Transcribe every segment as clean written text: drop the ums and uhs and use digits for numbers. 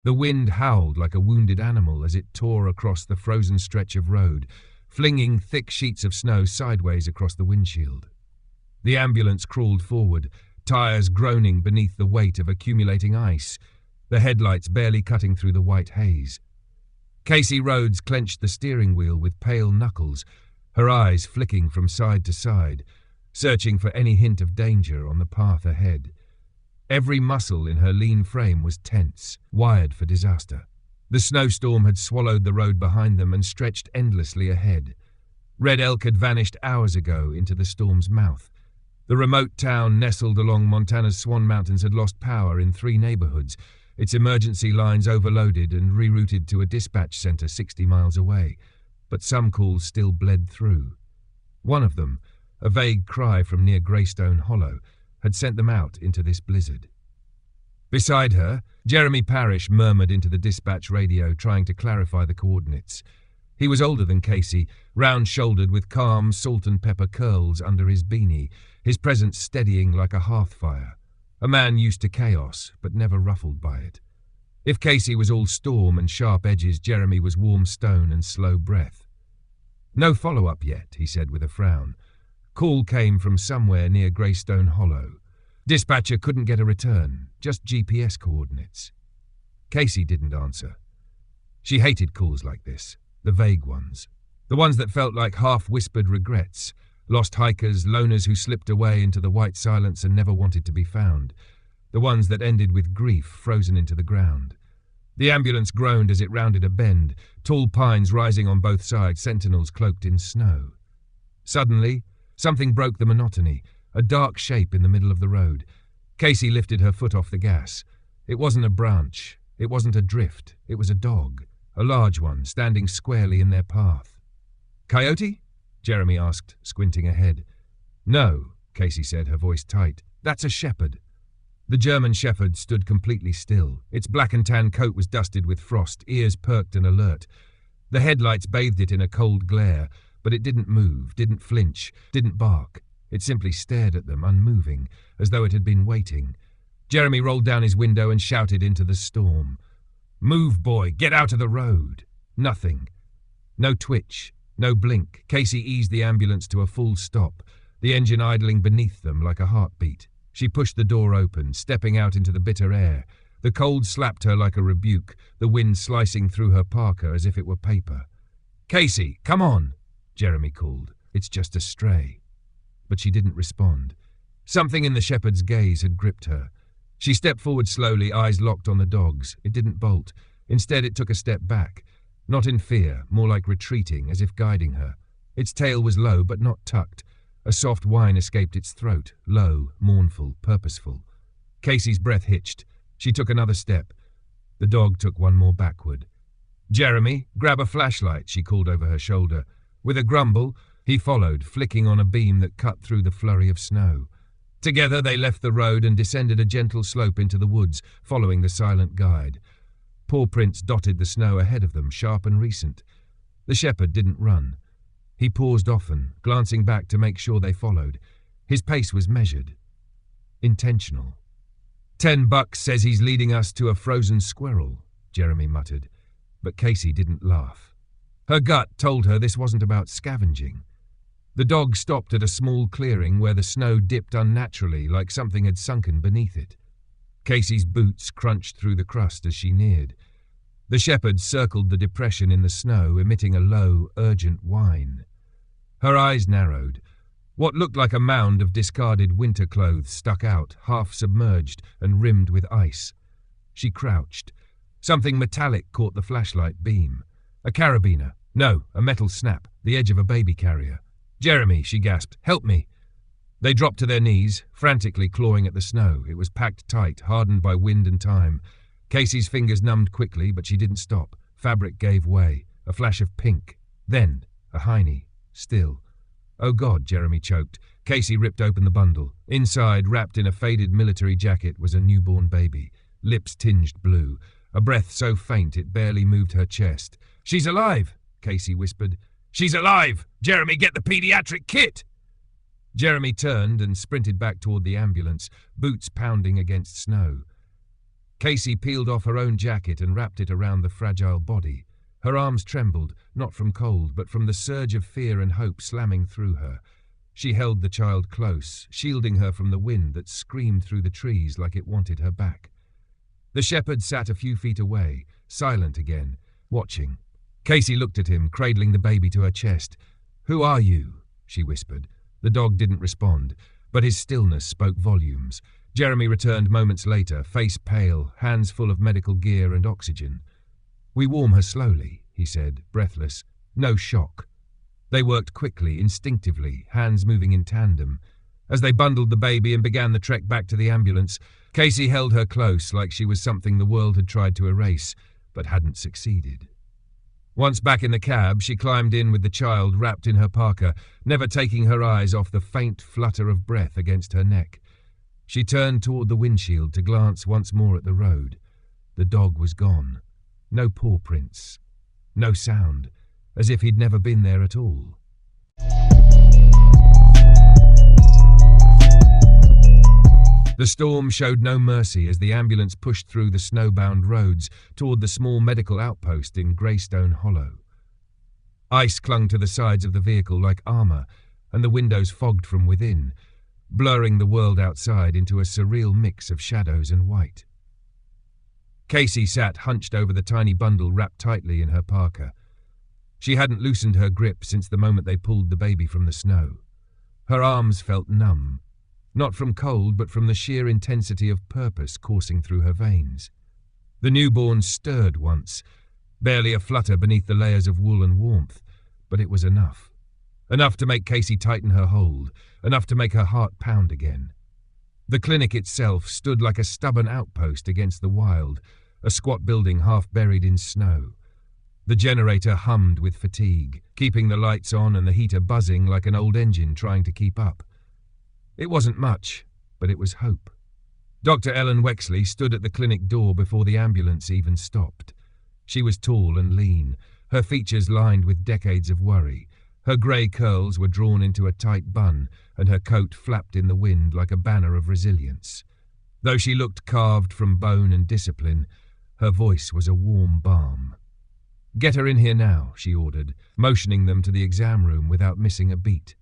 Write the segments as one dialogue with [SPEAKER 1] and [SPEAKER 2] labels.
[SPEAKER 1] The wind howled like a wounded animal as it tore across the frozen stretch of road, flinging thick sheets of snow sideways across the windshield. The ambulance crawled forward, tires groaning beneath the weight of accumulating ice, the headlights barely cutting through the white haze. Casey Rhodes clenched the steering wheel with pale knuckles, her eyes flicking from side to side, searching for any hint of danger on the path ahead. Every muscle in her lean frame was tense, wired for disaster. The snowstorm had swallowed the road behind them and stretched endlessly ahead. Red Elk had vanished hours ago into the storm's mouth. The remote town nestled along Montana's Swan Mountains had lost power in 3 neighborhoods, its emergency lines overloaded and rerouted to a dispatch center 60 miles away. But some calls still bled through. One of them, a vague cry from near Greystone Hollow, had sent them out into this blizzard. Beside her, Jeremy Parrish murmured into the dispatch radio, trying to clarify the coordinates. He was older than Casey, round-shouldered with calm salt and pepper curls under his beanie, his presence steadying like a hearth fire. A man used to chaos, but never ruffled by it. If Casey was all storm and sharp edges, Jeremy was warm stone and slow breath. "No follow-up yet," he said with a frown. Call came from somewhere near Greystone Hollow. Dispatcher couldn't get a return, just GPS coordinates. Casey didn't answer. She hated calls like this, the vague ones. The ones that felt like half-whispered regrets, lost hikers, loners who slipped away into the white silence and never wanted to be found. The ones that ended with grief frozen into the ground. The ambulance groaned as it rounded a bend, tall pines rising on both sides, sentinels cloaked in snow. Suddenly, something broke the monotony, a dark shape in the middle of the road. Casey lifted her foot off the gas. It wasn't a branch. It wasn't a drift. It was a dog, a large one, standing squarely in their path. "Coyote?" Jeremy asked, squinting ahead. "No," Casey said, her voice tight. "That's a shepherd." The German shepherd stood completely still. Its black and tan coat was dusted with frost, ears perked and alert. The headlights bathed it in a cold glare, but it didn't move, didn't flinch, didn't bark. It simply stared at them, unmoving, as though it had been waiting. Jeremy rolled down his window and shouted into the storm. "Move, boy, get out of the road." Nothing. No twitch, no blink. Casey eased the ambulance to a full stop, the engine idling beneath them like a heartbeat. She pushed the door open, stepping out into the bitter air. The cold slapped her like a rebuke, the wind slicing through her parka as if it were paper. "Casey, come on," Jeremy called. "It's just a stray." But she didn't respond. Something in the shepherd's gaze had gripped her. She stepped forward slowly, eyes locked on the dog's. It didn't bolt. Instead, it took a step back. Not in fear, more like retreating, as if guiding her. Its tail was low, but not tucked. A soft whine escaped its throat, low, mournful, purposeful. Casey's breath hitched. She took another step. The dog took one more backward. "Jeremy, grab a flashlight," she called over her shoulder. With a grumble, he followed, flicking on a beam that cut through the flurry of snow. Together they left the road and descended a gentle slope into the woods, following the silent guide. Paw prints dotted the snow ahead of them, sharp and recent. The shepherd didn't run. He paused often, glancing back to make sure they followed. His pace was measured. Intentional. $10 says he's leading us to a frozen squirrel," Jeremy muttered. But Casey didn't laugh. Her gut told her this wasn't about scavenging. The dog stopped at a small clearing where the snow dipped unnaturally, like something had sunken beneath it. Casey's boots crunched through the crust as she neared. The shepherd circled the depression in the snow, emitting a low, urgent whine. Her eyes narrowed. What looked like a mound of discarded winter clothes stuck out, half submerged and rimmed with ice. She crouched. Something metallic caught the flashlight beam. A carabiner. No, a metal snap, the edge of a baby carrier. "Jeremy," she gasped, "help me." They dropped to their knees, frantically clawing at the snow. It was packed tight, hardened by wind and time. Casey's fingers numbed quickly, but she didn't stop. Fabric gave way. A flash of pink. Then, a hiney. Still. "Oh God," Jeremy choked. Casey ripped open the bundle. Inside, wrapped in a faded military jacket, was a newborn baby. Lips tinged blue. A breath so faint it barely moved her chest. "She's alive," Casey whispered. "She's alive! Jeremy, get the pediatric kit!" Jeremy turned and sprinted back toward the ambulance, boots pounding against snow. Casey peeled off her own jacket and wrapped it around the fragile body. Her arms trembled, not from cold, but from the surge of fear and hope slamming through her. She held the child close, shielding her from the wind that screamed through the trees like it wanted her back. The shepherd sat a few feet away, silent again, watching. Casey looked at him, cradling the baby to her chest. "Who are you?" she whispered. The dog didn't respond, but his stillness spoke volumes. Jeremy returned moments later, face pale, hands full of medical gear and oxygen. "We warm her slowly," he said, breathless. "No shock." They worked quickly, instinctively, hands moving in tandem. As they bundled the baby and began the trek back to the ambulance, Casey held her close like she was something the world had tried to erase, but hadn't succeeded. Once back in the cab, she climbed in with the child wrapped in her parka, never taking her eyes off the faint flutter of breath against her neck. She turned toward the windshield to glance once more at the road. The dog was gone. No paw prints. No sound, as if he'd never been there at all. The storm showed no mercy as the ambulance pushed through the snowbound roads toward the small medical outpost in Greystone Hollow. Ice clung to the sides of the vehicle like armor, and the windows fogged from within, blurring the world outside into a surreal mix of shadows and white. Casey sat hunched over the tiny bundle wrapped tightly in her parka. She hadn't loosened her grip since the moment they pulled the baby from the snow. Her arms felt numb, not from cold but from the sheer intensity of purpose coursing through her veins. The newborn stirred once, barely a flutter beneath the layers of wool and warmth, but it was enough. Enough to make Casey tighten her hold, enough to make her heart pound again. The clinic itself stood like a stubborn outpost against the wild, a squat building half buried in snow. The generator hummed with fatigue, keeping the lights on and the heater buzzing like an old engine trying to keep up. It wasn't much, but it was hope. Dr. Ellen Wexley stood at the clinic door before the ambulance even stopped. She was tall and lean, her features lined with decades of worry. Her grey curls were drawn into a tight bun, and her coat flapped in the wind like a banner of resilience. Though she looked carved from bone and discipline, her voice was a warm balm. "Get her in here now," she ordered, motioning them to the exam room without missing a beat.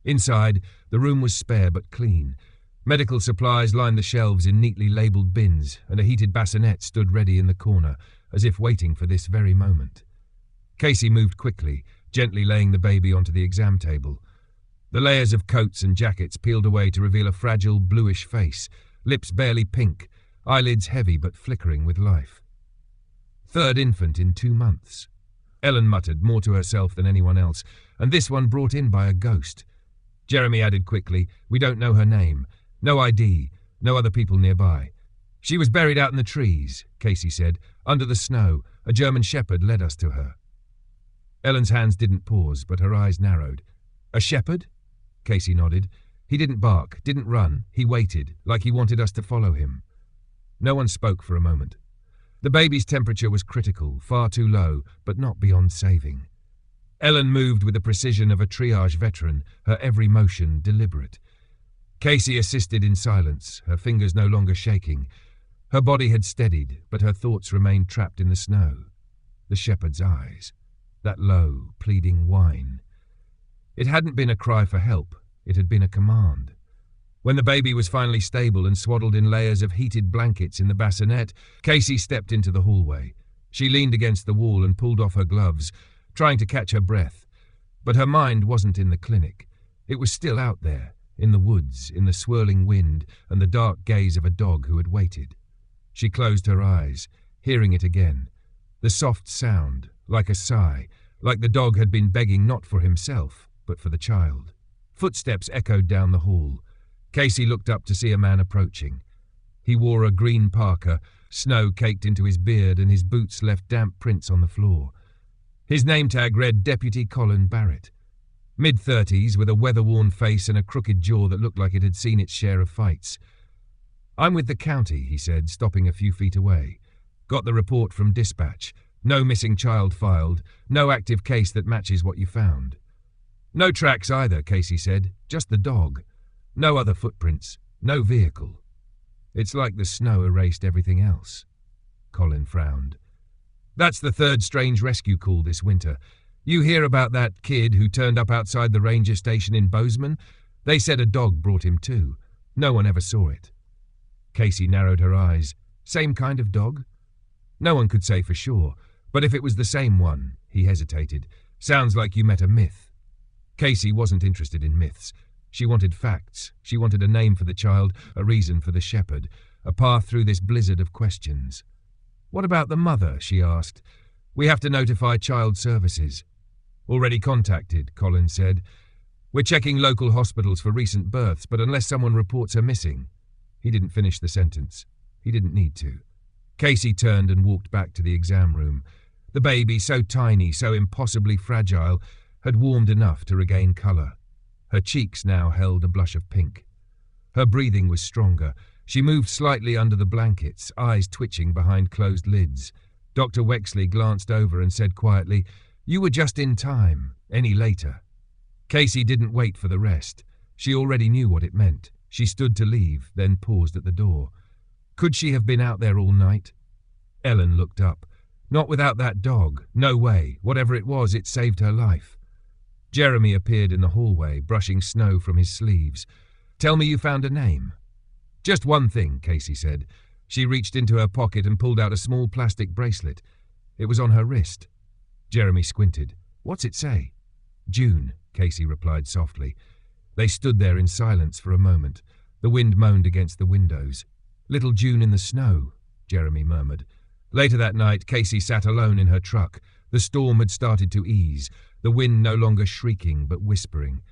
[SPEAKER 1] Inside, the room was spare but clean. Medical supplies lined the shelves in neatly labelled bins, and a heated bassinet stood ready in the corner, as if waiting for this very moment. Casey moved quickly, gently laying the baby onto the exam table. The layers of coats and jackets peeled away to reveal a fragile, bluish face, lips barely pink, eyelids heavy but flickering with life. "Third infant in 2 months." Ellen muttered, more to herself than anyone else, "and this one brought in by a ghost." Jeremy added quickly, "We don't know her name. No ID. No other people nearby." "She was buried out in the trees," Casey said. "Under the snow. A German shepherd led us to her." Ellen's hands didn't pause, but her eyes narrowed. "A shepherd?" Casey nodded. "He didn't bark, didn't run. He waited, like he wanted us to follow him." No one spoke for a moment. The baby's temperature was critical, far too low, but not beyond saving. Ellen moved with the precision of a triage veteran, her every motion deliberate. Casey assisted in silence, her fingers no longer shaking. Her body had steadied, but her thoughts remained trapped in the snow. The shepherd's eyes. That low, pleading whine. It hadn't been a cry for help, it had been a command. When the baby was finally stable and swaddled in layers of heated blankets in the bassinet, Casey stepped into the hallway. She leaned against the wall and pulled off her gloves, trying to catch her breath. But her mind wasn't in the clinic. It was still out there, in the woods, in the swirling wind and the dark gaze of a dog who had waited. She closed her eyes, hearing it again. The soft sound, like a sigh, like the dog had been begging not for himself, but for the child. Footsteps echoed down the hall. Casey looked up to see a man approaching. He wore a green parka, snow caked into his beard and his boots left damp prints on the floor. His name tag read Deputy Colin Barrett. Mid-30s, with a weather-worn face and a crooked jaw that looked like it had seen its share of fights. "I'm with the county," he said, stopping a few feet away. "Got the report from dispatch. No missing child filed. No active case that matches what you found." "No tracks either," Casey said. "Just the dog. No other footprints. No vehicle." It's like the snow erased everything else. Colin frowned. That's the third strange rescue call this winter. You hear about that kid who turned up outside the ranger station in Bozeman? They said a dog brought him too. No one ever saw it. Casey narrowed her eyes. Same kind of dog? No one could say for sure, but if it was the same one, he hesitated. Sounds like you met a myth. Casey wasn't interested in myths. She wanted facts. She wanted a name for the child, a reason for the shepherd, a path through this blizzard of questions. What about the mother? She asked. We have to notify child services. Already contacted, Colin said. We're checking local hospitals for recent births, but unless someone reports her missing. He didn't finish the sentence. He didn't need to. Casey turned and walked back to the exam room. The baby, so tiny, so impossibly fragile, had warmed enough to regain colour. Her cheeks now held a blush of pink. Her breathing was stronger. She moved slightly under the blankets, eyes twitching behind closed lids. Dr. Wexley glanced over and said quietly, You were just in time. Any later? Casey didn't wait for the rest. She already knew what it meant. She stood to leave, then paused at the door. Could she have been out there all night? Ellen looked up. Not without that dog. No way. Whatever it was, it saved her life. Jeremy appeared in the hallway, brushing snow from his sleeves. Tell me you found a name. Just one thing, Casey said. She reached into her pocket and pulled out a small plastic bracelet. It was on her wrist. Jeremy squinted. What's it say? June, Casey replied softly. They stood there in silence for a moment. The wind moaned against the windows. Little June in the snow, Jeremy murmured. Later that night, Casey sat alone in her truck. The storm had started to ease, the wind no longer shrieking but whispering.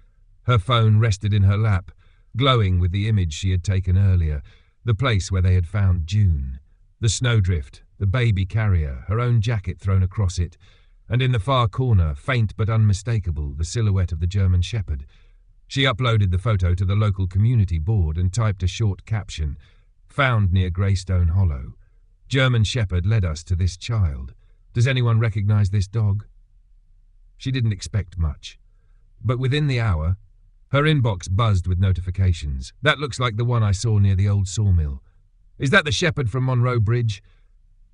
[SPEAKER 1] Her phone rested in her lap, glowing with the image she had taken earlier, the place where they had found June. The snowdrift, the baby carrier, her own jacket thrown across it, and in the far corner, faint but unmistakable, the silhouette of the German shepherd. She uploaded the photo to the local community board and typed a short caption, Found near Greystone Hollow. German shepherd led us to this child. Does anyone recognize this dog? She didn't expect much. But within the hour, her inbox buzzed with notifications. That looks like the one I saw near the old sawmill. Is that the shepherd from Monroe Bridge?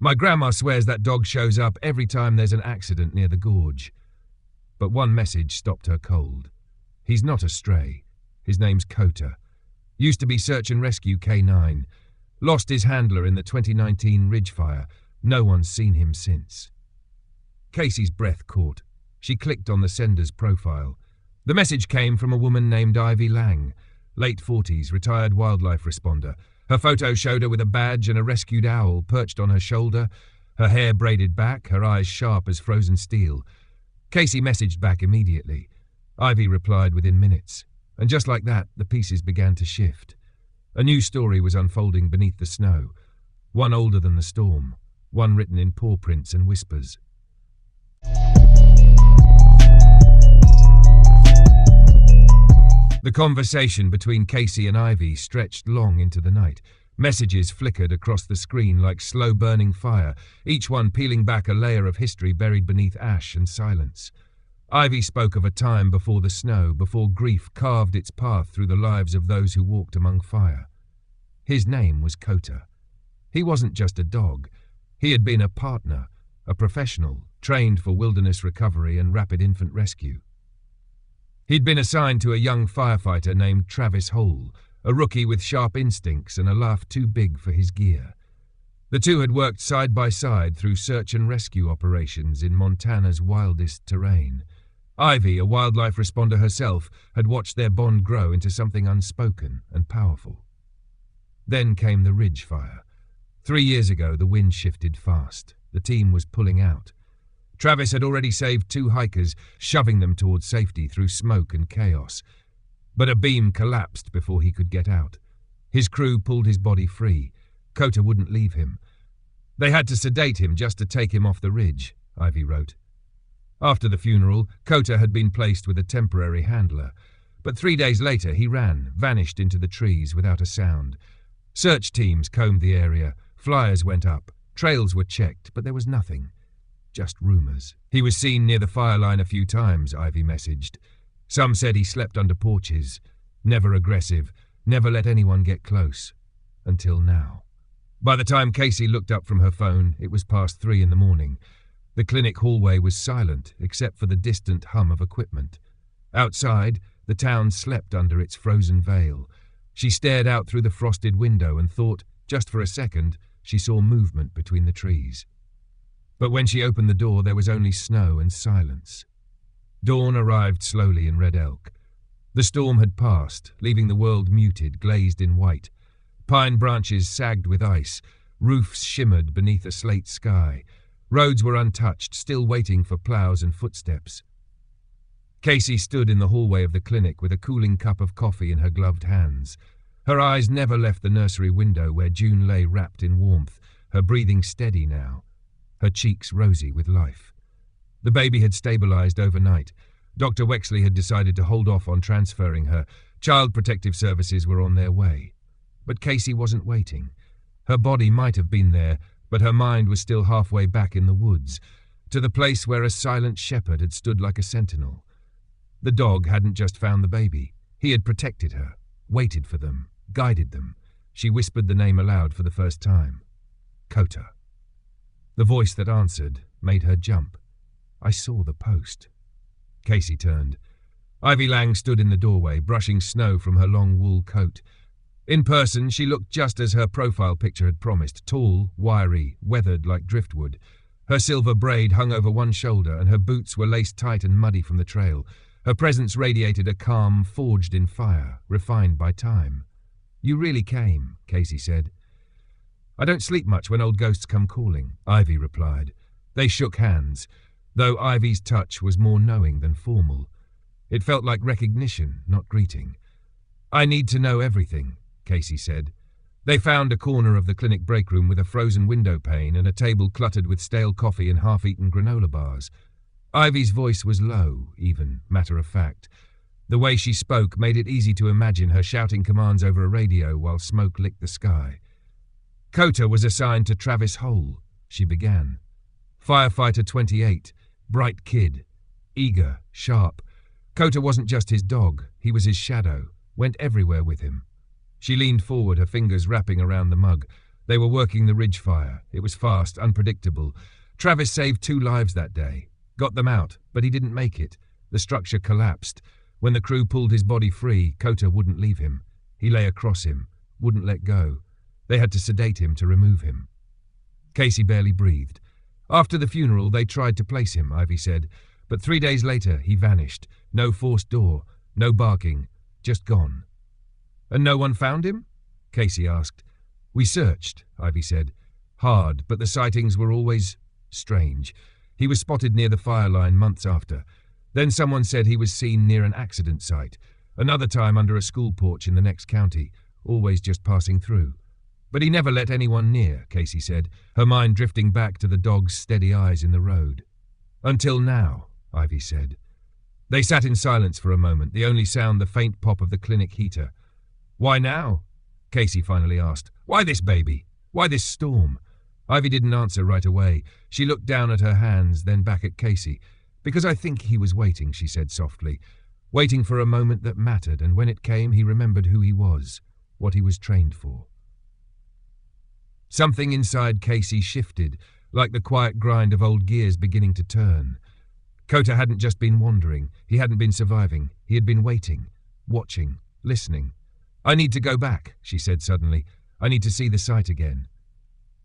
[SPEAKER 1] My grandma swears that dog shows up every time there's an accident near the gorge. But one message stopped her cold. He's not a stray. His name's Kota. Used to be Search and Rescue K9. Lost his handler in the 2019 Ridge Fire. No one's seen him since. Casey's breath caught. She clicked on the sender's profile. The message came from a woman named Ivy Lang, late 40s, retired wildlife responder. Her photo showed her with a badge and a rescued owl perched on her shoulder, her hair braided back, her eyes sharp as frozen steel. Casey messaged back immediately. Ivy replied within minutes. And just like that, the pieces began to shift. A new story was unfolding beneath the snow, one older than the storm, one written in paw prints and whispers. The conversation between Casey and Ivy stretched long into the night. Messages flickered across the screen like slow-burning fire, each one peeling back a layer of history buried beneath ash and silence. Ivy spoke of a time before the snow, before grief carved its path through the lives of those who walked among fire. His name was Kota. He wasn't just a dog. He had been a partner, a professional, trained for wilderness recovery and rapid infant rescue. He'd been assigned to a young firefighter named Travis Hole, a rookie with sharp instincts and a laugh too big for his gear. The two had worked side by side through search and rescue operations in Montana's wildest terrain. Ivy, a wildlife responder herself, had watched their bond grow into something unspoken and powerful. Then came the Ridge Fire. 3 years ago, the wind shifted fast. The team was pulling out. Travis had already saved 2 hikers, shoving them towards safety through smoke and chaos. But a beam collapsed before he could get out. His crew pulled his body free. Kota wouldn't leave him. They had to sedate him just to take him off the ridge, Ivy wrote. After the funeral, Kota had been placed with a temporary handler. But 3 days later he ran, vanished into the trees without a sound. Search teams combed the area. Flyers went up. Trails were checked, but there was nothing. Just rumours. He was seen near the fire line a few times, Ivy messaged. Some said he slept under porches. Never aggressive. Never let anyone get close. Until now. By the time Casey looked up from her phone, it was past 3 in the morning. The clinic hallway was silent, except for the distant hum of equipment. Outside, the town slept under its frozen veil. She stared out through the frosted window and thought, just for a second, she saw movement between the trees. But when she opened the door, there was only snow and silence. Dawn arrived slowly in Red Elk. The storm had passed, leaving the world muted, glazed in white. Pine branches sagged with ice. Roofs shimmered beneath a slate sky. Roads were untouched, still waiting for plows and footsteps. Casey stood in the hallway of the clinic with a cooling cup of coffee in her gloved hands. Her eyes never left the nursery window where June lay wrapped in warmth, her breathing steady now, her cheeks rosy with life. The baby had stabilized overnight. Dr. Wexley had decided to hold off on transferring her. Child Protective Services were on their way. But Casey wasn't waiting. Her body might have been there, but her mind was still halfway back in the woods, to the place where a silent shepherd had stood like a sentinel. The dog hadn't just found the baby. He had protected her, waited for them, guided them. She whispered the name aloud for the first time. Kota. The voice that answered made her jump. I saw the post. Casey turned. Ivy Lang stood in the doorway, brushing snow from her long wool coat. In person, she looked just as her profile picture had promised, tall, wiry, weathered like driftwood. Her silver braid hung over one shoulder, and her boots were laced tight and muddy from the trail. Her presence radiated a calm forged in fire, refined by time. You really came, Casey said. I don't sleep much when old ghosts come calling, Ivy replied. They shook hands, though Ivy's touch was more knowing than formal. It felt like recognition, not greeting. I need to know everything, Casey said. They found a corner of the clinic break room with a frozen window pane and a table cluttered with stale coffee and half-eaten granola bars. Ivy's voice was low, even, matter of fact. The way she spoke made it easy to imagine her shouting commands over a radio while smoke licked the sky. Kota was assigned to Travis Hole, she began. Firefighter 28, bright kid, eager, sharp. Kota wasn't just his dog, he was his shadow, went everywhere with him. She leaned forward, her fingers wrapping around the mug. They were working the ridge fire. It was fast, unpredictable. Travis saved 2 lives that day. Got them out, but he didn't make it. The structure collapsed. When the crew pulled his body free, Kota wouldn't leave him. He lay across him, wouldn't let go. They had to sedate him to remove him. Casey barely breathed. After the funeral, they tried to place him, Ivy said, but 3 days later he vanished. No forced door, no barking, just gone. And no one found him? Casey asked. We searched, Ivy said. Hard, but the sightings were always strange. He was spotted near the fire line months after. Then someone said he was seen near an accident site. Another time under a school porch in the next county, always just passing through. But he never let anyone near, Casey said, her mind drifting back to the dog's steady eyes in the road. Until now, Ivy said. They sat in silence for a moment, the only sound the faint pop of the clinic heater. Why now? Casey finally asked. Why this baby? Why this storm? Ivy didn't answer right away. She looked down at her hands, then back at Casey. Because I think he was waiting, she said softly. Waiting for a moment that mattered, and when it came, he remembered who he was, what he was trained for. Something inside Casey shifted, like the quiet grind of old gears beginning to turn. Kota hadn't just been wandering. He hadn't been surviving. He had been waiting, watching, listening. I need to go back, she said suddenly. I need to see the site again.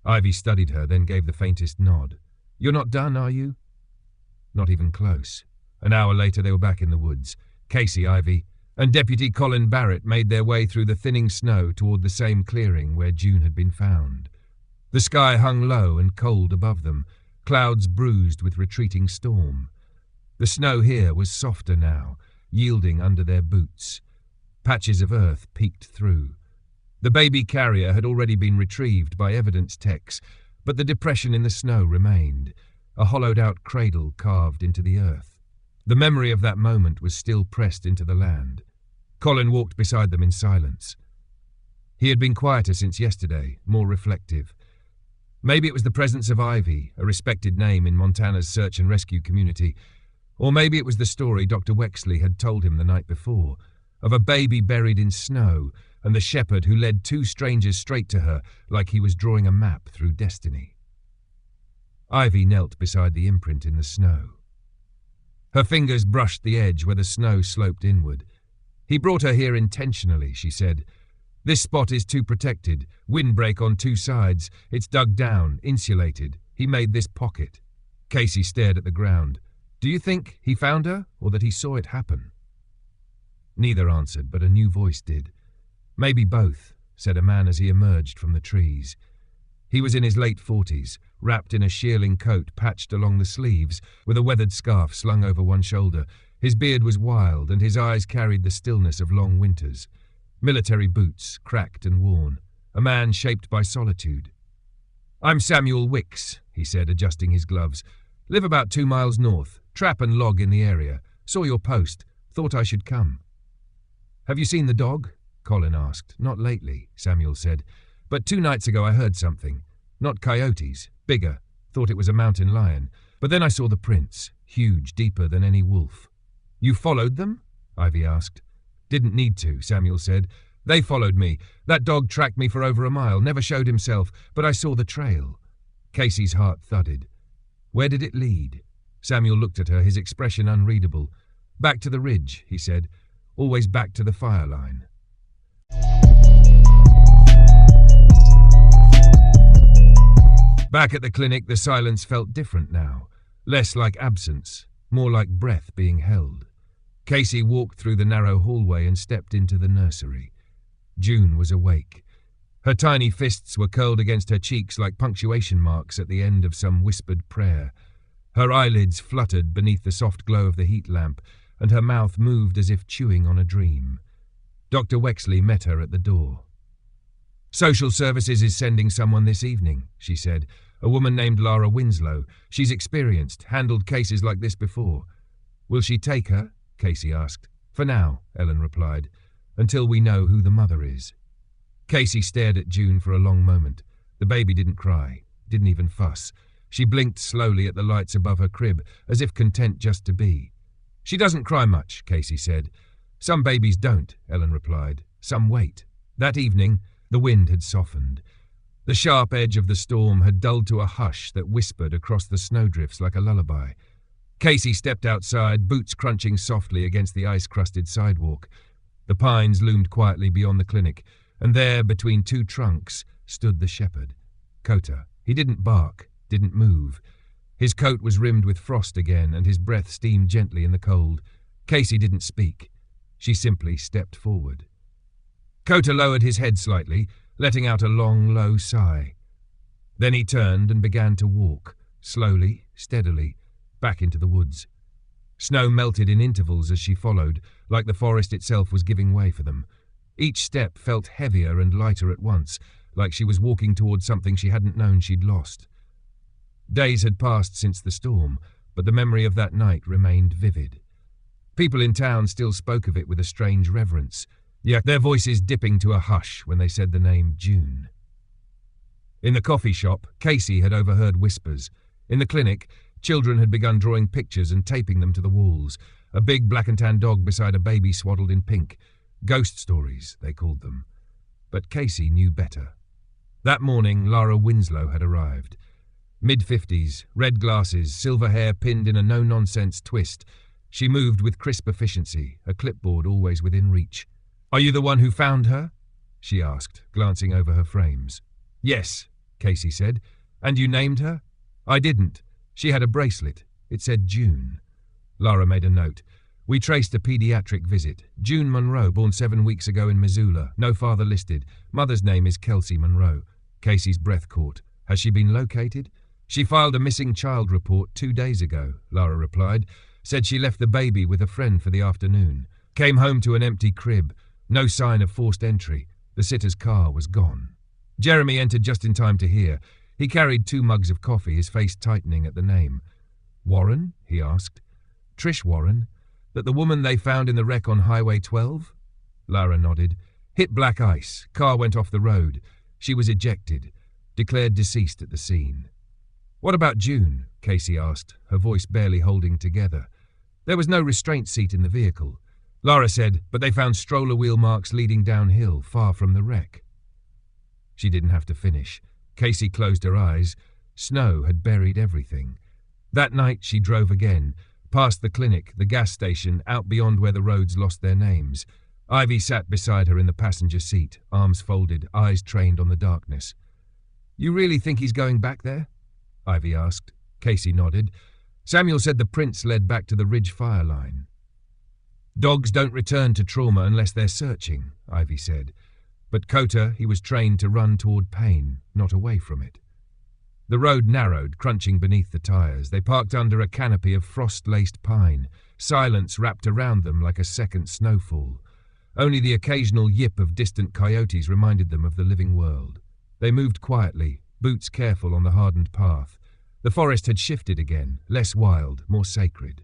[SPEAKER 1] Ivy studied her, then gave the faintest nod. You're not done, are you? Not even close. An hour later they were back in the woods. Casey, Ivy, and Deputy Colin Barrett made their way through the thinning snow toward the same clearing where June had been found. The sky hung low and cold above them, clouds bruised with retreating storm. The snow here was softer now, yielding under their boots. Patches of earth peeked through. The baby carrier had already been retrieved by evidence techs, but the depression in the snow remained, a hollowed-out cradle carved into the earth. The memory of that moment was still pressed into the land. Colin walked beside them in silence. He had been quieter since yesterday, more reflective. Maybe it was the presence of Ivy, a respected name in Montana's search and rescue community, or maybe it was the story Dr. Wexley had told him the night before, of a baby buried in snow, and the shepherd who led two strangers straight to her like he was drawing a map through destiny. Ivy knelt beside the imprint in the snow. Her fingers brushed the edge where the snow sloped inward. "He brought her here intentionally," she said. "This spot is too protected, windbreak on two sides. It's dug down, insulated. He made this pocket." Casey stared at the ground. "Do you think he found her, or that he saw it happen?" Neither answered, but a new voice did. "Maybe both," said a man as he emerged from the trees. He was in his late 40s, wrapped in a shearling coat patched along the sleeves, with a weathered scarf slung over one shoulder. His beard was wild, and his eyes carried the stillness of long winters. Military boots, cracked and worn. A man shaped by solitude. "I'm Samuel Wicks," he said, adjusting his gloves. "Live about 2 miles north. Trap and log in the area. Saw your post. Thought I should come." "Have you seen the dog?" Colin asked. "Not lately," Samuel said. "But 2 nights ago I heard something. Not coyotes. Bigger. Thought it was a mountain lion. But then I saw the prints. Huge, deeper than any wolf." "You followed them?" Ivy asked. "Didn't need to," Samuel said. "They followed me. That dog tracked me for over a mile, never showed himself, but I saw the trail." Casey's heart thudded. "Where did it lead?" Samuel looked at her, his expression unreadable. "Back to the ridge," he said. "Always back to the fire line." Back at the clinic, the silence felt different now. Less like absence, more like breath being held. Casey walked through the narrow hallway and stepped into the nursery. June was awake. Her tiny fists were curled against her cheeks like punctuation marks at the end of some whispered prayer. Her eyelids fluttered beneath the soft glow of the heat lamp, and her mouth moved as if chewing on a dream. Dr. Wexley met her at the door. "Social Services is sending someone this evening," she said. "A woman named Lara Winslow. She's experienced, handled cases like this before." "Will she take her?" Casey asked. "For now," Ellen replied, "until we know who the mother is." Casey stared at June for a long moment. The baby didn't cry, didn't even fuss. She blinked slowly at the lights above her crib, as if content just to be. "She doesn't cry much," Casey said. "Some babies don't," Ellen replied. "Some wait." That evening, the wind had softened. The sharp edge of the storm had dulled to a hush that whispered across the snowdrifts like a lullaby. Casey stepped outside, boots crunching softly against the ice-crusted sidewalk. The pines loomed quietly beyond the clinic, and there, between 2 trunks, stood the shepherd. Kota. He didn't bark, didn't move. His coat was rimmed with frost again, and his breath steamed gently in the cold. Casey didn't speak. She simply stepped forward. Kota lowered his head slightly, letting out a long, low sigh. Then he turned and began to walk, slowly, steadily, back into the woods. Snow melted in intervals as she followed, like the forest itself was giving way for them. Each step felt heavier and lighter at once, like she was walking towards something she hadn't known she'd lost. Days had passed since the storm, but the memory of that night remained vivid. People in town still spoke of it with a strange reverence, yet their voices dipping to a hush when they said the name June. In the coffee shop, Casey had overheard whispers. In the clinic, children had begun drawing pictures and taping them to the walls. A big black and tan dog beside a baby swaddled in pink. Ghost stories, they called them. But Casey knew better. That morning, Lara Winslow had arrived. Mid-50s, red glasses, silver hair pinned in a no-nonsense twist. She moved with crisp efficiency, a clipboard always within reach. "Are you the one who found her?" she asked, glancing over her frames. "Yes," Casey said. "And you named her?" "I didn't. She had a bracelet. It said June." Lara made a note. "We traced a pediatric visit. June Monroe, born 7 weeks ago in Missoula. No father listed. Mother's name is Kelsey Monroe." Casey's breath caught. "Has she been located?" "She filed a missing child report 2 days ago," Lara replied. "Said she left the baby with a friend for the afternoon. Came home to an empty crib. No sign of forced entry. The sitter's car was gone." Jeremy entered just in time to hear. He carried 2 mugs of coffee, his face tightening at the name. "Warren?" he asked. "Trish Warren? That the woman they found in the wreck on Highway 12? Lara nodded. "Hit black ice. Car went off the road. She was ejected. Declared deceased at the scene." "What about June?" Casey asked, her voice barely holding together. "There was no restraint seat in the vehicle. Lara said, but they found stroller wheel marks leading downhill, far from the wreck. She didn't have to finish. Casey closed her eyes. Snow had buried everything. That night she drove again, past the clinic, the gas station, out beyond where the roads lost their names. Ivy sat beside her in the passenger seat, arms folded, eyes trained on the darkness. "You really think he's going back there?" Ivy asked. Casey nodded. Samuel said the prints led back to the ridge fire line. "Dogs don't return to trauma unless they're searching," Ivy said. But Kota, he was trained to run toward pain, not away from it. The road narrowed, crunching beneath the tires. They parked under a canopy of frost-laced pine. Silence wrapped around them like a second snowfall. Only the occasional yip of distant coyotes reminded them of the living world. They moved quietly, boots careful on the hardened path. The forest had shifted again, less wild, more sacred.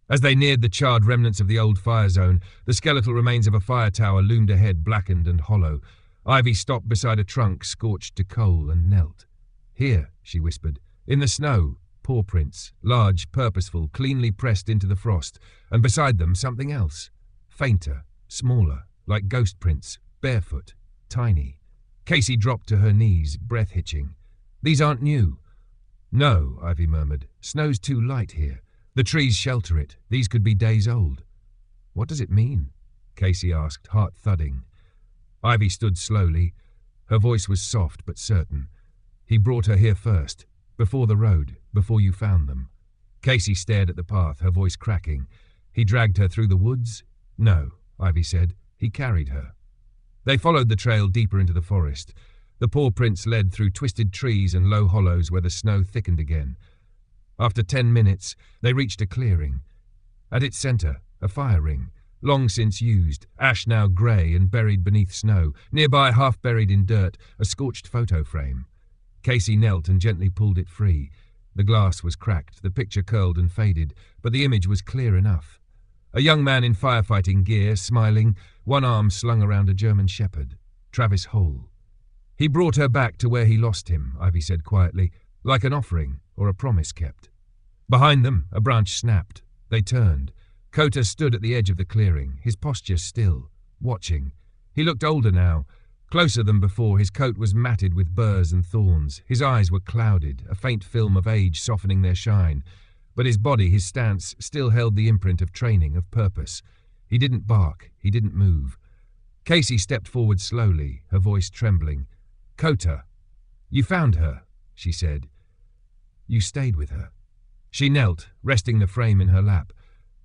[SPEAKER 1] As they neared the charred remnants of the old fire zone, the skeletal remains of a fire tower loomed ahead, blackened and hollow. Ivy stopped beside a trunk scorched to coal and knelt. "Here," she whispered, "in the snow, paw prints, large, purposeful, cleanly pressed into the frost, and beside them something else, fainter, smaller, like ghost prints, barefoot, tiny." Casey dropped to her knees, breath hitching. "These aren't new." "No," Ivy murmured. "Snow's too light here. The trees shelter it. These could be days old." "What does it mean?" Casey asked, heart thudding. Ivy stood slowly. Her voice was soft but certain. "He brought her here first, before the road, before you found them." Casey stared at the path, her voice cracking. "He dragged her through the woods?" "No," Ivy said. "He carried her." They followed the trail deeper into the forest. The paw prints led through twisted trees and low hollows where the snow thickened again. After 10 minutes, they reached a clearing. At its center, a fire ring, long since used, ash now grey and buried beneath snow. Nearby, half buried in dirt, a scorched photo frame. Casey knelt and gently pulled it free. The glass was cracked, the picture curled and faded, but the image was clear enough. A young man in firefighting gear, smiling, one arm slung around a German shepherd. Travis Hole. "He brought her back to where he lost him," Ivy said quietly, "like an offering or a promise kept." Behind them, a branch snapped. They turned. Kota stood at the edge of the clearing, his posture still, watching. He looked older now. Closer than before, his coat was matted with burrs and thorns. His eyes were clouded, a faint film of age softening their shine. But his body, his stance, still held the imprint of training, of purpose. He didn't bark. He didn't move. Casey stepped forward slowly, her voice trembling. "Kota, you found her," she said. "You stayed with her." She knelt, resting the frame in her lap.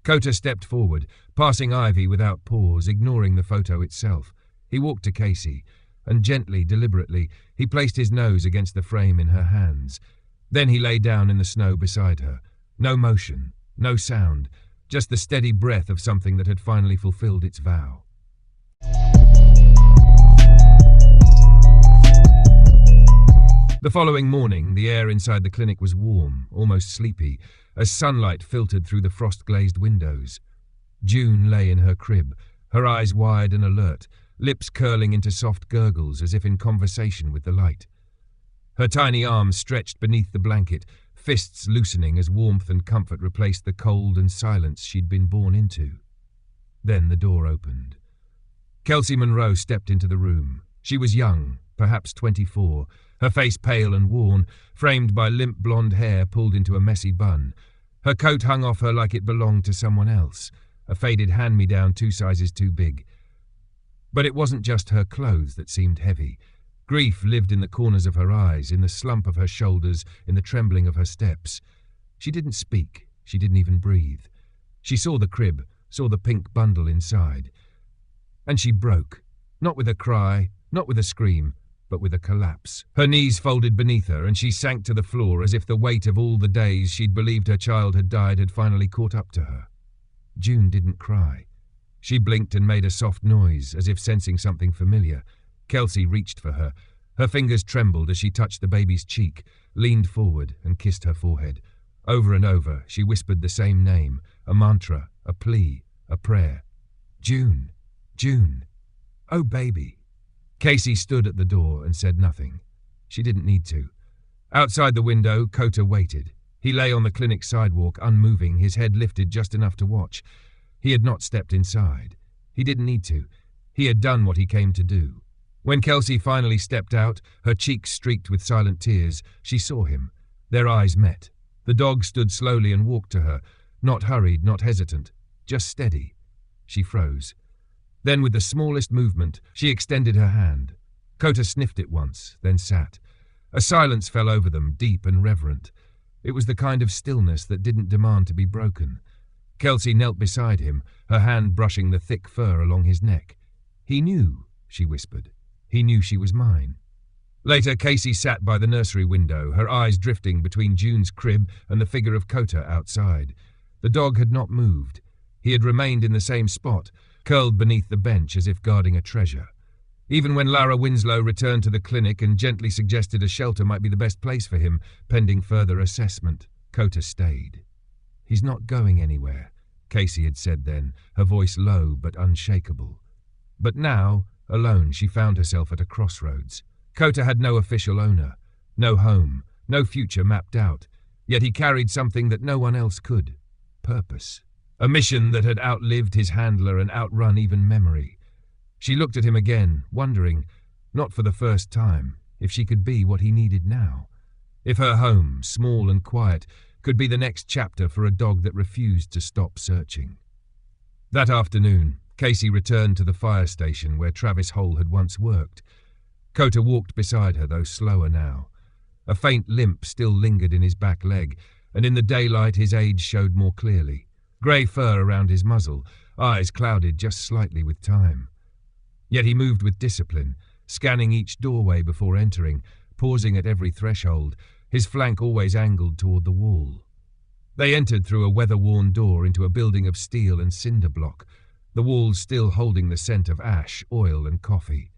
[SPEAKER 1] Kota stepped forward, passing Ivy without pause, ignoring the photo itself. He walked to Casey, and gently, deliberately, he placed his nose against the frame in her hands. Then he lay down in the snow beside her. No motion, no sound, just the steady breath of something that had finally fulfilled its vow. The following morning, the air inside the clinic was warm, almost sleepy, as sunlight filtered through the frost-glazed windows. June lay in her crib, her eyes wide and alert, lips curling into soft gurgles as if in conversation with the light. Her tiny arms stretched beneath the blanket, fists loosening as warmth and comfort replaced the cold and silence she'd been born into. Then the door opened. Kelsey Monroe stepped into the room. She was young, perhaps 24, her face pale and worn, framed by limp blonde hair pulled into a messy bun. Her coat hung off her like it belonged to someone else, a faded hand-me-down 2 sizes too big. But it wasn't just her clothes that seemed heavy. Grief lived in the corners of her eyes, in the slump of her shoulders, in the trembling of her steps. She didn't speak. She didn't even breathe. She saw the crib, saw the pink bundle inside. And she broke. Not with a cry, not with a scream, but with a collapse. Her knees folded beneath her, and she sank to the floor as if the weight of all the days she'd believed her child had died had finally caught up to her. June didn't cry. She blinked and made a soft noise, as if sensing something familiar. Kelsey reached for her. Her fingers trembled as she touched the baby's cheek, leaned forward and kissed her forehead. Over and over, she whispered the same name, a mantra, a plea, a prayer. "June, June, oh baby." Casey stood at the door and said nothing. She didn't need to. Outside the window, Kota waited. He lay on the clinic sidewalk, unmoving, his head lifted just enough to watch. He had not stepped inside. He didn't need to. He had done what he came to do. When Kelsey finally stepped out, her cheeks streaked with silent tears, she saw him. Their eyes met. The dog stood slowly and walked to her, not hurried, not hesitant, just steady. She froze. Then, with the smallest movement, she extended her hand. Kota sniffed it once, then sat. A silence fell over them, deep and reverent. It was the kind of stillness that didn't demand to be broken. Kelsey knelt beside him, her hand brushing the thick fur along his neck. He knew, she whispered. He knew she was mine. Later, Casey sat by the nursery window, her eyes drifting between June's crib and the figure of Kota outside. The dog had not moved. He had remained in the same spot, curled beneath the bench as if guarding a treasure. Even when Lara Winslow returned to the clinic and gently suggested a shelter might be the best place for him, pending further assessment, Kota stayed. "He's not going anywhere," Casey had said then, her voice low but unshakable. But now, alone, she found herself at a crossroads. Kota had no official owner, no home, no future mapped out, yet he carried something that no one else could: purpose. A mission that had outlived his handler and outrun even memory. She looked at him again, wondering, not for the first time, if she could be what he needed now. If her home, small and quiet, could be the next chapter for a dog that refused to stop searching. That afternoon, Casey returned to the fire station where Travis Hole had once worked. Kota walked beside her, though slower now. A faint limp still lingered in his back leg, and in the daylight his age showed more clearly. Grey fur around his muzzle, eyes clouded just slightly with time. Yet he moved with discipline, scanning each doorway before entering, pausing at every threshold, his flank always angled toward the wall. They entered through a weather-worn door into a building of steel and cinder block, the walls still holding the scent of ash, oil and coffee.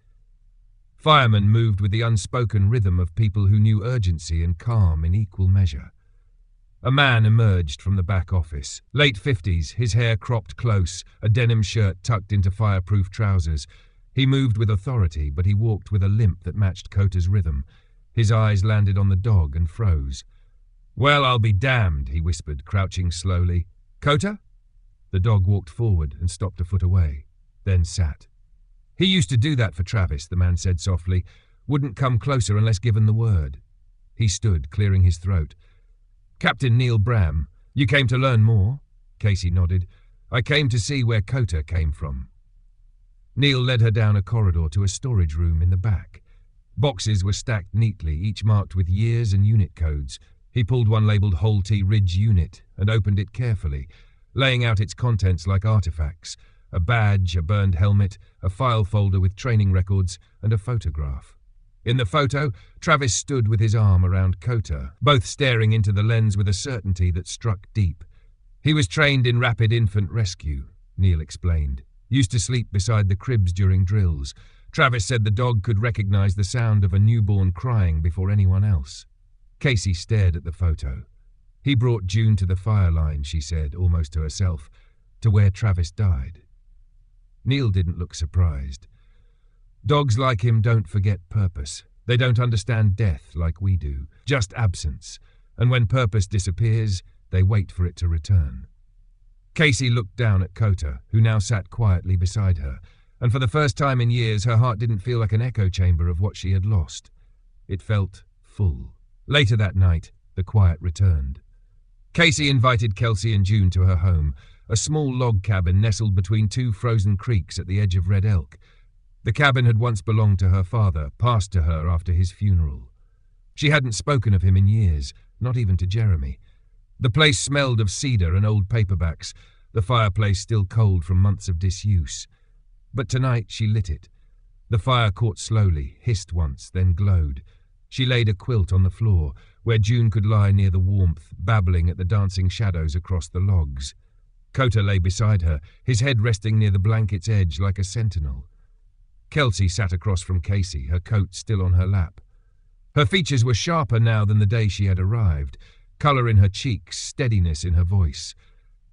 [SPEAKER 1] Firemen moved with the unspoken rhythm of people who knew urgency and calm in equal measure. A man emerged from the back office, late 50s, his hair cropped close, a denim shirt tucked into fireproof trousers. He moved with authority, but he walked with a limp that matched Kota's rhythm. His eyes landed on the dog and froze. "Well, I'll be damned," he whispered, crouching slowly. "Kota?" The dog walked forward and stopped a foot away, then sat. "He used to do that for Travis," the man said softly. "Wouldn't come closer unless given the word." He stood, clearing his throat. "Captain Neil Bram, you came to learn more?" Casey nodded. "I came to see where Kota came from." Neil led her down a corridor to a storage room in the back. Boxes were stacked neatly, each marked with years and unit codes. He pulled one labelled Holty Ridge Unit and opened it carefully, laying out its contents like artifacts: a badge, a burned helmet, a file folder with training records, and a photograph. In the photo, Travis stood with his arm around Kota, both staring into the lens with a certainty that struck deep. "He was trained in rapid infant rescue," Neil explained. "Used to sleep beside the cribs during drills. Travis said the dog could recognize the sound of a newborn crying before anyone else." Casey stared at the photo. "He brought June to the fire line," she said, almost to herself, "to where Travis died." Neil didn't look surprised. Dogs like him don't forget purpose. They don't understand death like we do, just absence. And when purpose disappears, they wait for it to return. Casey looked down at Kota, who now sat quietly beside her, and for the first time in years her heart didn't feel like an echo chamber of what she had lost. It felt full. Later that night, the quiet returned. Casey invited Kelsey and June to her home, a small log cabin nestled between two frozen creeks at the edge of Red Elk. The cabin had once belonged to her father, passed to her after his funeral. She hadn't spoken of him in years, not even to Jeremy. The place smelled of cedar and old paperbacks, the fireplace still cold from months of disuse. But tonight she lit it. The fire caught slowly, hissed once, then glowed. She laid a quilt on the floor, where June could lie near the warmth, babbling at the dancing shadows across the logs. Kota lay beside her, his head resting near the blanket's edge like a sentinel. Kelsey sat across from Casey, her coat still on her lap. Her features were sharper now than the day she had arrived, colour in her cheeks, steadiness in her voice.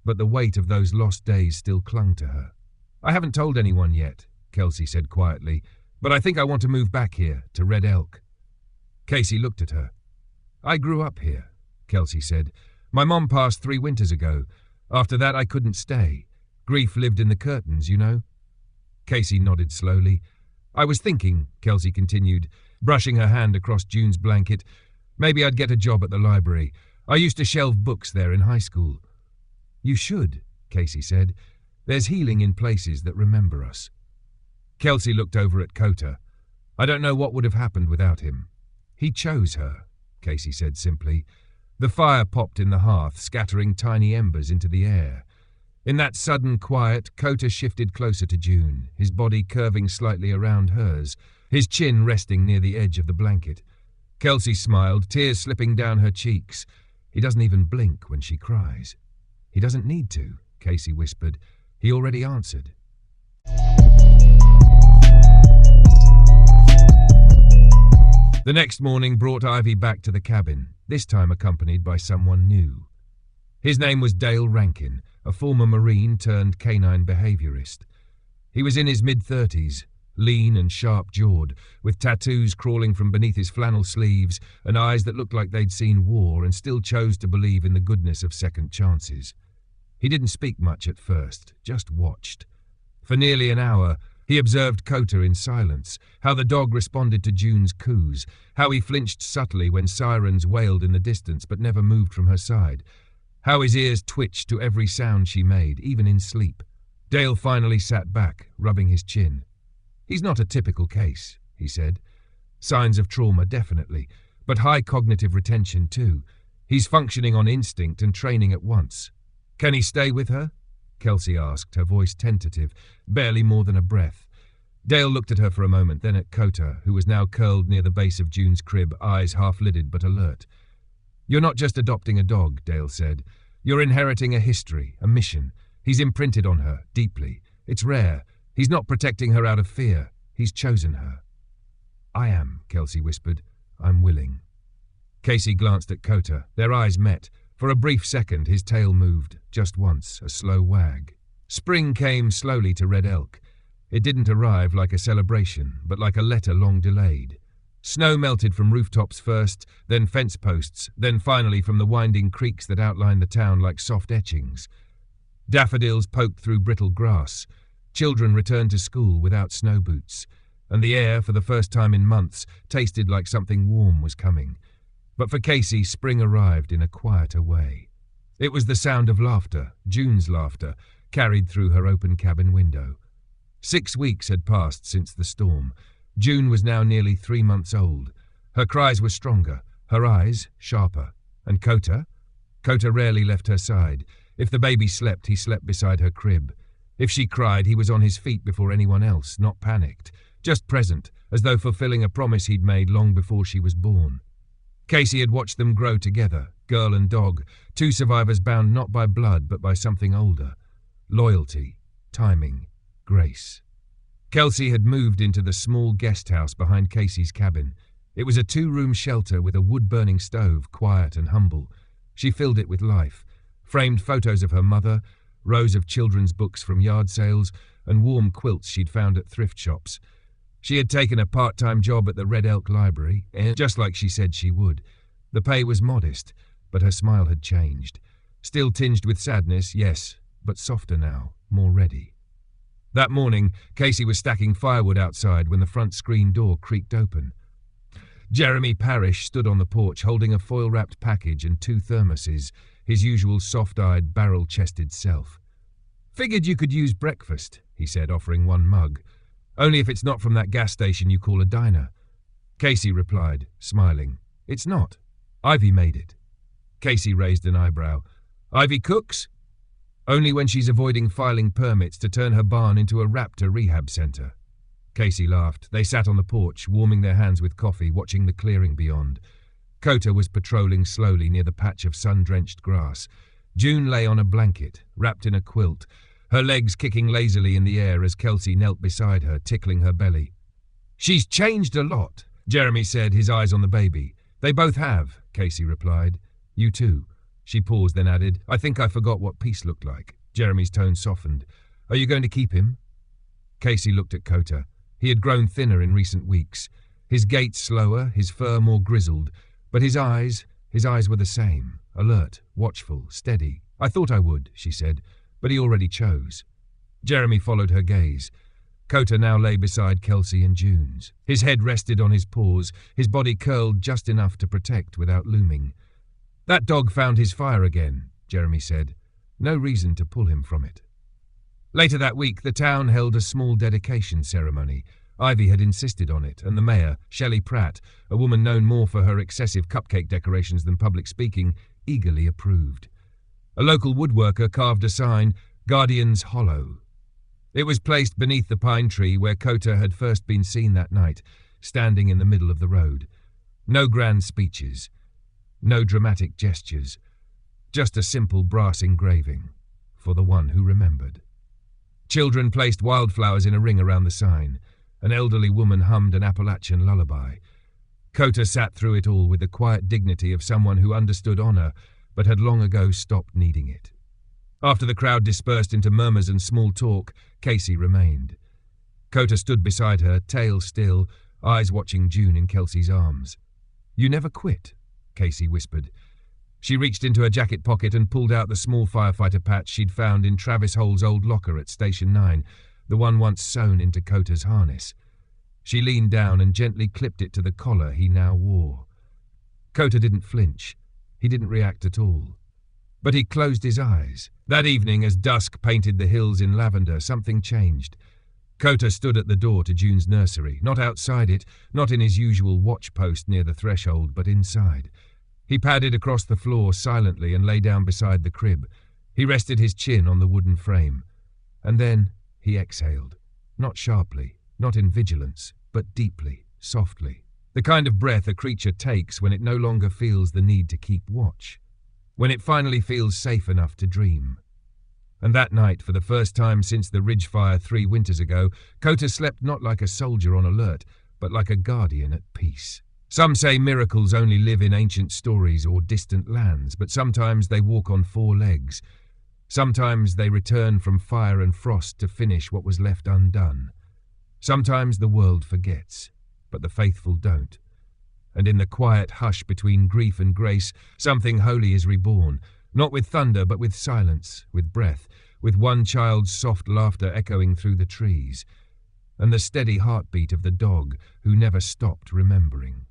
[SPEAKER 1] But the weight of those lost days still clung to her. "I haven't told anyone yet," Kelsey said quietly, "but I think I want to move back here, to Red Elk." Casey looked at her. "I grew up here," Kelsey said. "My mom passed 3 winters ago. After that I couldn't stay. Grief lived in the curtains, you know. Casey nodded slowly. I was thinking, Kelsey continued, brushing her hand across June's blanket, maybe I'd get a job at the library. I used to shelve books there in high school. You should, Casey said. There's healing in places that remember us. Kelsey looked over at Kota. I don't know what would have happened without him. He chose her, Casey said simply. The fire popped in the hearth, scattering tiny embers into the air. In that sudden quiet, Kota shifted closer to June, his body curving slightly around hers, his chin resting near the edge of the blanket. Kelsey smiled, tears slipping down her cheeks. He doesn't even blink when she cries. He doesn't need to, Casey whispered. He already answered. The next morning brought Ivy back to the cabin, this time accompanied by someone new. His name was Dale Rankin, a former Marine turned canine behaviourist. He was in his mid-30s, lean and sharp-jawed, with tattoos crawling from beneath his flannel sleeves and eyes that looked like they'd seen war and still chose to believe in the goodness of second chances. He didn't speak much at first, just watched. For nearly an hour, he observed Kota in silence, how the dog responded to June's coos, how he flinched subtly when sirens wailed in the distance but never moved from her side, how his ears twitched to every sound she made, even in sleep. Dale finally sat back, rubbing his chin. He's not a typical case, he said. Signs of trauma, definitely, but high cognitive retention too. He's functioning on instinct and training at once. Can he stay with her? Kelsey asked, her voice tentative, barely more than a breath. Dale looked at her for a moment, then at Kota, who was now curled near the base of June's crib, eyes half-lidded but alert. You're not just adopting a dog, Dale said. You're inheriting a history, a mission. He's imprinted on her, deeply. It's rare. He's not protecting her out of fear. He's chosen her. I am, Kelsey whispered. I'm willing. Casey glanced at Kota. Their eyes met. For a brief second, his tail moved, just once, a slow wag. Spring came slowly to Red Elk. It didn't arrive like a celebration, but like a letter long delayed. Snow melted from rooftops first, then fence posts, then finally from the winding creeks that outlined the town like soft etchings. Daffodils poked through brittle grass. Children returned to school without snow boots, and the air, for the first time in months, tasted like something warm was coming. But for Casey, spring arrived in a quieter way. It was the sound of laughter, June's laughter, carried through her open cabin window. 6 weeks had passed since the storm. June was now nearly 3 months old. Her cries were stronger, her eyes sharper. And Kota? Kota rarely left her side. If the baby slept, he slept beside her crib. If she cried, he was on his feet before anyone else, not panicked, just present, as though fulfilling a promise he'd made long before she was born. Casey had watched them grow together, girl and dog, two survivors bound not by blood but by something older. Loyalty, timing, grace. Kelsey had moved into the small guest house behind Casey's cabin. It was a 2-room shelter with a wood-burning stove, quiet and humble. She filled it with life, framed photos of her mother, rows of children's books from yard sales, and warm quilts she'd found at thrift shops. She had taken a part-time job at the Red Elk Library, just like she said she would. The pay was modest, but her smile had changed. Still tinged with sadness, yes, but softer now, more ready. That morning, Casey was stacking firewood outside when the front screen door creaked open. Jeremy Parrish stood on the porch holding a foil-wrapped package and 2 thermoses, his usual soft-eyed, barrel-chested self. "Figured you could use breakfast," he said, offering 1 mug. "Only if it's not from that gas station you call a diner." Casey replied, smiling. "It's not. Ivy made it." Casey raised an eyebrow. "Ivy cooks?" "Only when she's avoiding filing permits to turn her barn into a raptor rehab center." Casey laughed. They sat on the porch, warming their hands with coffee, watching the clearing beyond. Kota was patrolling slowly near the patch of sun-drenched grass. June lay on a blanket, wrapped in a quilt, her legs kicking lazily in the air as Kelsey knelt beside her, tickling her belly. "She's changed a lot," Jeremy said, his eyes on the baby. "They both have," Casey replied. "You too." She paused, then added, "I think I forgot what peace looked like." Jeremy's tone softened. "Are you going to keep him?" Casey looked at Kota. He had grown thinner in recent weeks. His gait slower, his fur more grizzled, but his eyes were the same, alert, watchful, steady. "I thought I would," she said, "but he already chose." Jeremy followed her gaze. Kota now lay beside Kelsey and Junes. His head rested on his paws, his body curled just enough to protect without looming. "That dog found his fire again," Jeremy said. "No reason to pull him from it." Later that week, the town held a small dedication ceremony. Ivy had insisted on it, and the mayor, Shelley Pratt, a woman known more for her excessive cupcake decorations than public speaking, eagerly approved. A local woodworker carved a sign, "Guardian's Hollow." It was placed beneath the pine tree where Kota had first been seen that night, standing in the middle of the road. No grand speeches, no dramatic gestures, just a simple brass engraving, for the one who remembered. Children placed wildflowers in a ring around the sign. An elderly woman hummed an Appalachian lullaby. Kota sat through it all with the quiet dignity of someone who understood honor, but had long ago stopped needing it. After the crowd dispersed into murmurs and small talk, Casey remained. Kota stood beside her, tail still, eyes watching June in Kelsey's arms. "You never quit," Casey whispered. She reached into her jacket pocket and pulled out the small firefighter patch she'd found in Travis Hole's old locker at Station 9, the one once sewn into Kota's harness. She leaned down and gently clipped it to the collar he now wore. Kota didn't flinch. He didn't react at all. But he closed his eyes. That evening, as dusk painted the hills in lavender, something changed. Kota stood at the door to June's nursery, not outside it, not in his usual watch post near the threshold, but inside. He padded across the floor silently and lay down beside the crib. He rested his chin on the wooden frame. And then he exhaled. Not sharply, not in vigilance, but deeply, softly. The kind of breath a creature takes when it no longer feels the need to keep watch. When it finally feels safe enough to dream. And that night, for the first time since the ridge fire 3 winters ago, Kota slept not like a soldier on alert, but like a guardian at peace. Some say miracles only live in ancient stories or distant lands, but sometimes they walk on 4 legs. Sometimes they return from fire and frost to finish what was left undone. Sometimes the world forgets, but the faithful don't. And in the quiet hush between grief and grace, something holy is reborn, not with thunder, but with silence, with breath, with one child's soft laughter echoing through the trees, and the steady heartbeat of the dog who never stopped remembering.